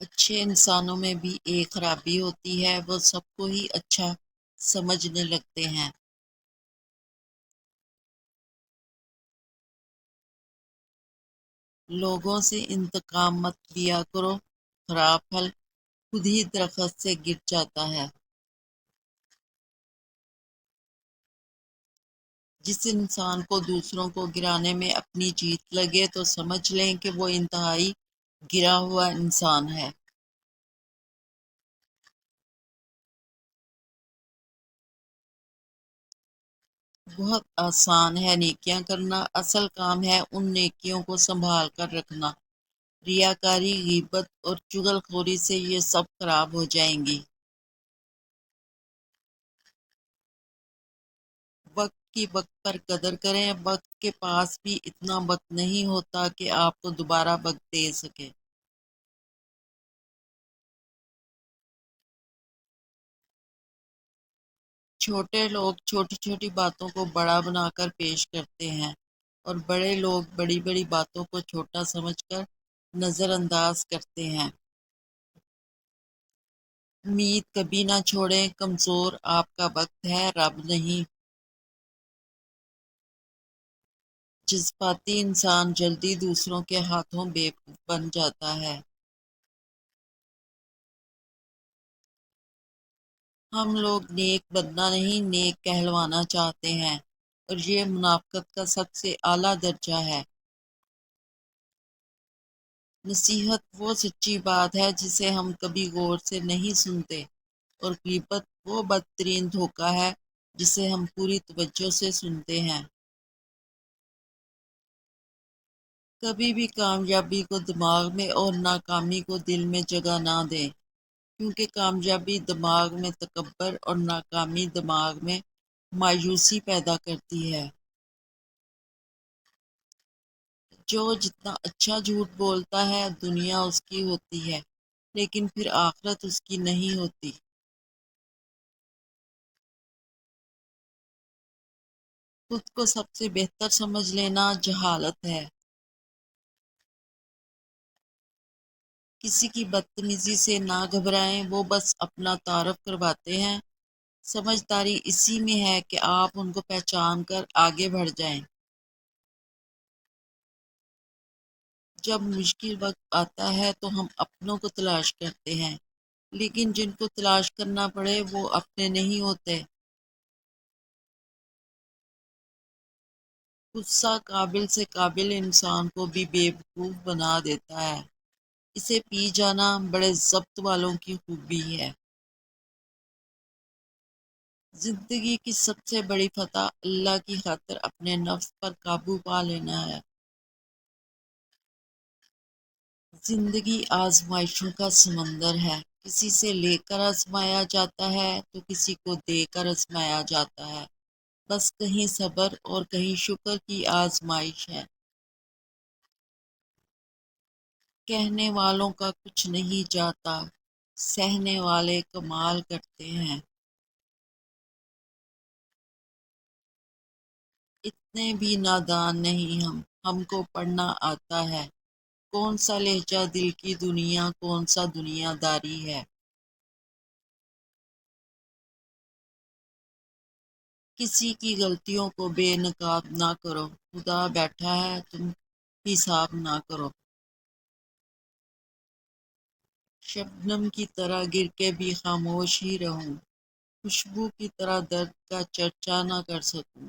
اچھے انسانوں میں بھی ایک خرابی ہوتی ہے، وہ سب کو ہی اچھا سمجھنے لگتے ہیں۔ لوگوں سے انتقام مت لیا کرو، خراب پھل خود ہی درخت سے گر جاتا ہے۔ جس انسان کو دوسروں کو گرانے میں اپنی جیت لگے تو سمجھ لیں کہ وہ انتہائی گرا ہوا انسان ہے۔ بہت آسان ہے نیکیاں کرنا، اصل کام ہے ان نیکیوں کو سنبھال کر رکھنا۔ ریاکاری، غیبت اور چغل خوری سے یہ سب خراب ہو جائیں گی۔ وقت کی وقت پر قدر کریں، وقت کے پاس بھی اتنا وقت نہیں ہوتا کہ آپ کو دوبارہ وقت دے سکے۔ چھوٹے لوگ چھوٹی چھوٹی باتوں کو بڑا بنا کر پیش کرتے ہیں، اور بڑے لوگ بڑی بڑی باتوں کو چھوٹا سمجھ کر نظر انداز کرتے ہیں۔ امید کبھی نہ چھوڑیں، کمزور آپ کا وقت ہے، رب نہیں۔ جذباتی انسان جلدی دوسروں کے ہاتھوں بیوقوف بن جاتا ہے۔ ہم لوگ نیک بننا نہیں، نیک کہلوانا چاہتے ہیں، اور یہ منافقت کا سب سے اعلیٰ درجہ ہے۔ نصیحت وہ سچی بات ہے جسے ہم کبھی غور سے نہیں سنتے، اور غیبت وہ بدترین دھوکہ ہے جسے ہم پوری توجہ سے سنتے ہیں۔ کبھی بھی کامیابی کو دماغ میں اور ناکامی کو دل میں جگہ نہ دیں، کیونکہ کامیابی دماغ میں تکبر اور ناکامی دماغ میں مایوسی پیدا کرتی ہے۔ جو جتنا اچھا جھوٹ بولتا ہے دنیا اس کی ہوتی ہے، لیکن پھر آخرت اس کی نہیں ہوتی۔ خود کو سب سے بہتر سمجھ لینا جہالت ہے۔ کسی کی بدتمیزی سے نہ گھبرائیں، وہ بس اپنا تعارف کرواتے ہیں۔ سمجھداری اسی میں ہے کہ آپ ان کو پہچان کر آگے بڑھ جائیں۔ جب مشکل وقت آتا ہے تو ہم اپنوں کو تلاش کرتے ہیں، لیکن جن کو تلاش کرنا پڑے وہ اپنے نہیں ہوتے۔ غصہ قابل سے قابل انسان کو بھی بے وقوف بنا دیتا ہے۔ اسے پی جانا بڑے ضبط والوں کی خوبی ہے۔ زندگی کی سب سے بڑی فتح اللہ کی خاطر اپنے نفس پر قابو پا لینا ہے۔ زندگی آزمائشوں کا سمندر ہے، کسی سے لے کر آزمایا جاتا ہے تو کسی کو دے کر آزمایا جاتا ہے۔ بس کہیں صبر اور کہیں شکر کی آزمائش ہے۔ کہنے والوں کا کچھ نہیں جاتا، سہنے والے کمال کرتے ہیں۔ اتنے بھی نادان نہیں ہم کو پڑھنا آتا ہے۔ کون سا لہجہ دل کی دنیا، کون سا دنیا داری ہے۔ کسی کی غلطیوں کو بے نقاب نہ کرو، خدا بیٹھا ہے تم حساب نہ کرو۔ شبنم کی طرح گر کے بھی خاموش ہی رہوں، خوشبو کی طرح درد کا چرچا نہ کر سکوں۔